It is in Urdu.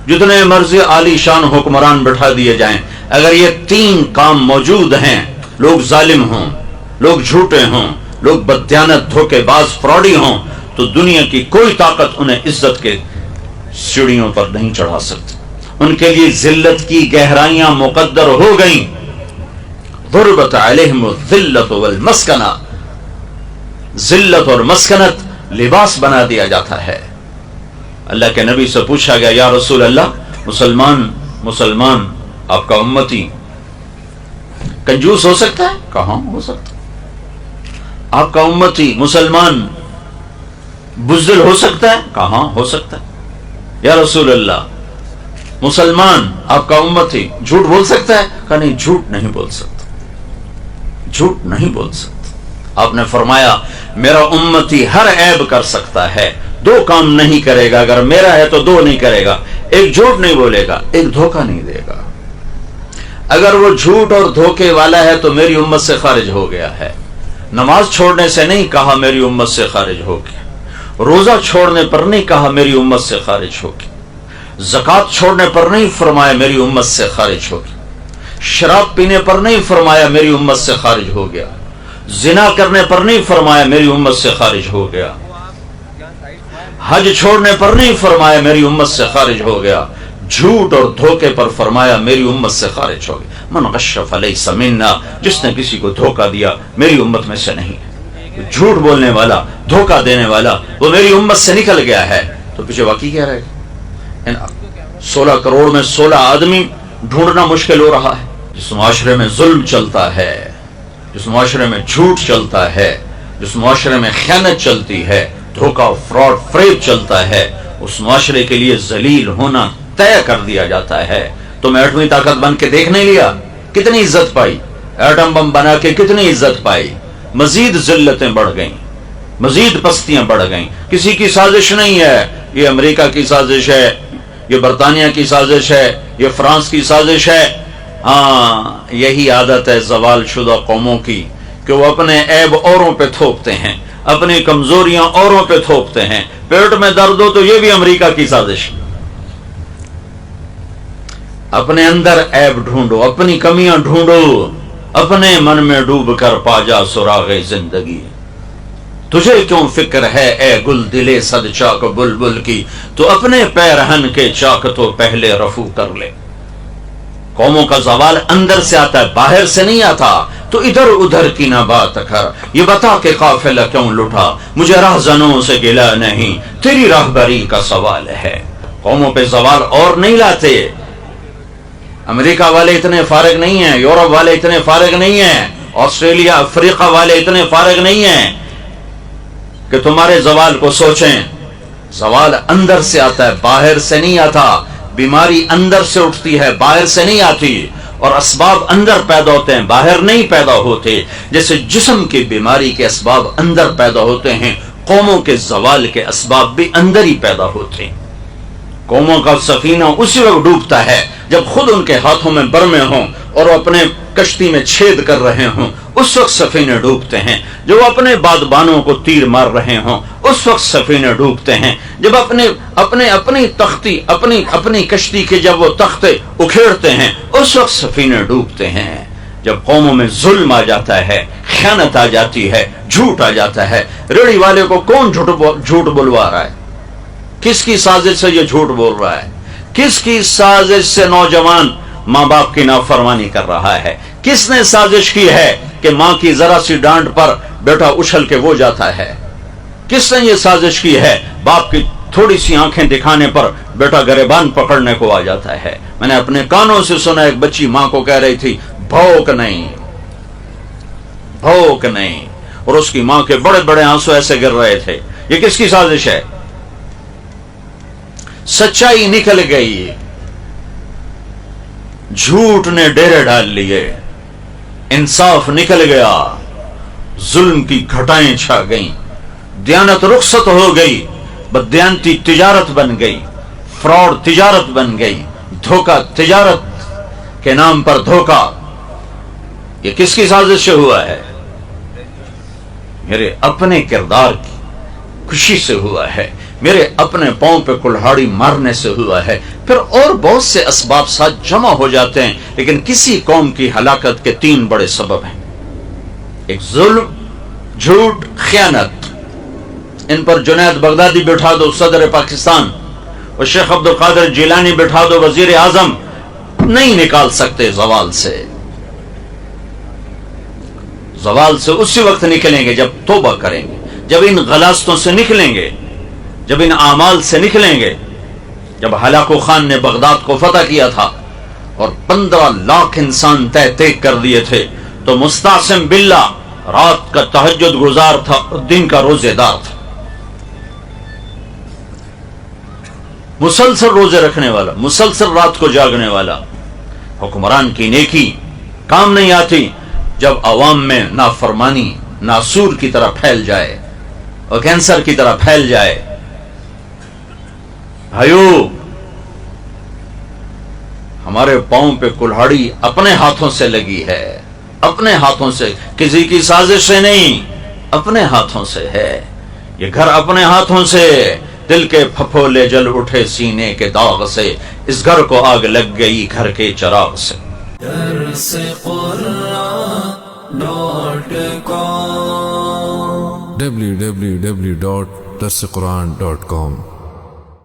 جتنے مرضی عالی شان حکمران بٹھا دیے جائیں، اگر یہ تین کام موجود ہیں، لوگ ظالم ہوں، لوگ جھوٹے ہوں، لوگ بددیانت دھوکے باز فراڈی ہوں، تو دنیا کی کوئی طاقت انہیں عزت کے سیڑھیوں پر نہیں چڑھا سکتی. ان کے لیے ذلت کی گہرائیاں مقدر ہو گئیں. ضربت علیہم الذلۃ والمسکنہ، ذلت اور مسکنت لباس بنا دیا جاتا ہے. اللہ کے نبی سے پوچھا گیا، یا رسول اللہ، مسلمان آپ کا امتی کنجوس ہو سکتا ہے؟ کہاں ہو سکتا؟ آپ کا امتی مسلمان بزدل ہو سکتا ہے؟ کہاں ہو سکتا ہے؟ یا رسول اللہ، مسلمان آپ کا امتی جھوٹ بول سکتا ہے؟ کہا نہیں، جھوٹ نہیں بول سکتا، جھوٹ نہیں بول سکتا. آپ نے فرمایا میرا امتی ہر عیب کر سکتا ہے، دو کام نہیں کرے گا، اگر میرا ہے تو دو نہیں کرے گا، ایک جھوٹ نہیں بولے گا، ایک دھوکہ نہیں دے گا. اگر وہ جھوٹ اور دھوکے والا ہے تو میری امت سے خارج ہو گیا ہے. نماز چھوڑنے سے نہیں کہا میری امت سے خارج ہو گیا، روزہ چھوڑنے پر نہیں کہا میری امت سے خارج ہو گیا، زکوٰۃ چھوڑنے پر نہیں فرمایا میری امت سے خارج ہو گیا، شراب پینے پر نہیں فرمایا میری امت سے خارج ہو گیا، زنا کرنے پر نہیں فرمایا میری امت سے خارج ہو گیا، حج چھوڑنے پر نہیں فرمایا میری امت سے خارج ہو گیا، جھوٹ اور دھوکے پر فرمایا میری امت سے خارج ہو گیا. من غش فلیس منا، جس نے کسی کو دھوکہ دیا میری امت میں سے نہیں ہے. جھوٹ بولنے والا، دھوکہ دینے والا، وہ میری امت سے نکل گیا ہے. تو پیچھے واقعی کیا رہے گا؟ 16 کروڑ میں 16 آدمی ڈھونڈنا مشکل ہو رہا ہے. جس معاشرے میں ظلم چلتا ہے، جس معاشرے میں جھوٹ چلتا ہے، جس معاشرے میں خیانت چلتی ہے، دھوکہ، فراڈ، فریب چلتا ہے، اس معاشرے کے لیے ذلیل ہونا طے کر دیا جاتا ہے. تم ایٹمی طاقت بن کے دیکھ نہیں لیا کتنی عزت پائی؟ ایٹم بم بنا کے کتنی عزت پائی؟ مزید ذلتیں بڑھ گئیں، مزید پستیاں بڑھ گئیں. کسی کی سازش نہیں ہے، یہ امریکہ کی سازش ہے، یہ برطانیہ کی سازش ہے، یہ فرانس کی سازش ہے. ہاں، یہی عادت ہے زوال شدہ قوموں کی کہ وہ اپنے عیب اوروں پہ تھوپتے ہیں، اپنی کمزوریاں اوروں پہ تھوپتے ہیں. پیٹ میں درد ہو تو یہ بھی امریکہ کی سازش. اپنے اندر عیب ڈھونڈو، اپنی کمیاں ڈھونڈو، اپنے من میں ڈوب کر پا جا سراغ زندگی. تجھے کیوں فکر ہے اے گل دلے صد چاک بلبل کی، تو اپنے پیرہن کے چاک تو پہلے رفو کر لے. قوموں کا زوال اندر سے آتا ہے، باہر سے نہیں آتا. تو ادھر ادھر کی نہ بات کر، یہ بتا کہ قافلہ کیوں لٹا، مجھے راہزنوں سے گلہ نہیں، تیری راہبری کا سوال ہے. قوموں پہ زوال اور نہیں لاتے. امریکہ والے اتنے فارغ نہیں ہیں، یورپ والے اتنے فارغ نہیں ہیں، آسٹریلیا، افریقہ والے اتنے فارغ نہیں ہیں کہ تمہارے زوال کو سوچیں. زوال اندر سے آتا ہے، باہر سے نہیں آتا. بیماری اندر سے اٹھتی ہے، باہر سے نہیں آتی. اور اسباب اندر پیدا ہوتے ہیں، باہر نہیں پیدا ہوتے. جیسے جسم کی بیماری کے اسباب اندر پیدا ہوتے ہیں، قوموں کے زوال کے اسباب بھی اندر ہی پیدا ہوتے ہیں. قوموں کا سفینہ اسی وقت ڈوبتا ہے جب خود ان کے ہاتھوں میں برمے ہوں اور اپنے کشتی میں چھید کر رہے ہوں، اس وقت سفینے ڈوبتے ہیں. جب اپنے بادبانوں کو تیر مار رہے ہوں، اس وقت سفینے ڈوبتے ہیں. جب اپنی کشتی کے جب وہ تختے اکھیڑتے ہیں، اس وقت سفینے ڈوبتے ہیں. جب قوموں میں ظلم آ جاتا ہے، خیانت آ جاتی ہے، جھوٹ آ جاتا ہے. ریڑھی والے کو کون جھوٹ بلوا رہا ہے؟ کس کی سازش سے یہ جھوٹ بول رہا ہے؟ کس کی سازش سے نوجوان ماں باپ کی نافرمانی کر رہا ہے؟ کس نے سازش کی ہے کہ ماں کی ذرا سی ڈانٹ پر بیٹا اچھل کے وہ جاتا ہے؟ کس نے یہ سازش کی ہے باپ کی تھوڑی سی آنکھیں دکھانے پر بیٹا گریبان پکڑنے کو آ جاتا ہے؟ میں نے اپنے کانوں سے سنا، ایک بچی ماں کو کہہ رہی تھی بھوک نہیں، بھوک نہیں، اور اس کی ماں کے بڑے بڑے آنسو ایسے گر رہے تھے. یہ کس کی سازش ہے؟ سچائی نکل گئی، جھوٹ نے ڈیرے ڈال لیے، انصاف نکل گیا، ظلم کی گھٹائیں چھا گئیں، دیانت رخصت ہو گئی، بددیانتی تجارت بن گئی، فراڈ تجارت بن گئی، دھوکہ تجارت کے نام پر دھوکہ. یہ کس کی سازش سے ہوا ہے؟ میرے اپنے کردار کی خوشی سے ہوا ہے، میرے اپنے پاؤں پہ کلہاڑی مارنے سے ہوا ہے. پھر اور بہت سے اسباب ساتھ جمع ہو جاتے ہیں، لیکن کسی قوم کی ہلاکت کے 3 بڑے سبب ہیں. ایک ظلم، جھوٹ، خیانت. ان پر جنید بغدادی بٹھا دو صدر پاکستان، اور شیخ عبد القادر جیلانی بٹھا دو وزیر اعظم، نہیں نکال سکتے زوال سے. زوال سے اسی وقت نکلیں گے جب توبہ کریں گے، جب ان غلاستوں سے نکلیں گے، جب ان اعمال سے نکلیں گے. جب ہلاکو خان نے بغداد کو فتح کیا تھا اور 15 لاکھ انسان تحقیق کر دیے تھے، تو مستعصم باللہ رات کا تہجد گزار تھا، دن کا روزے دار تھا، مسلسل روزے رکھنے والا، مسلسل رات کو جاگنے والا. حکمران کی نیکی کام نہیں آتی جب عوام میں نافرمانی ناسور کی طرح پھیل جائے اور کینسر کی طرح پھیل جائے. بھائیو، ہمارے پاؤں پہ کلہاڑی اپنے ہاتھوں سے لگی ہے، اپنے ہاتھوں سے، کسی کی سازش سے نہیں، اپنے ہاتھوں سے ہے. یہ گھر اپنے ہاتھوں سے، دل کے پھپھولے جل اٹھے سینے کے داغ سے، اس گھر کو آگ لگ گئی گھر کے چراغ سے. www.darsequran.com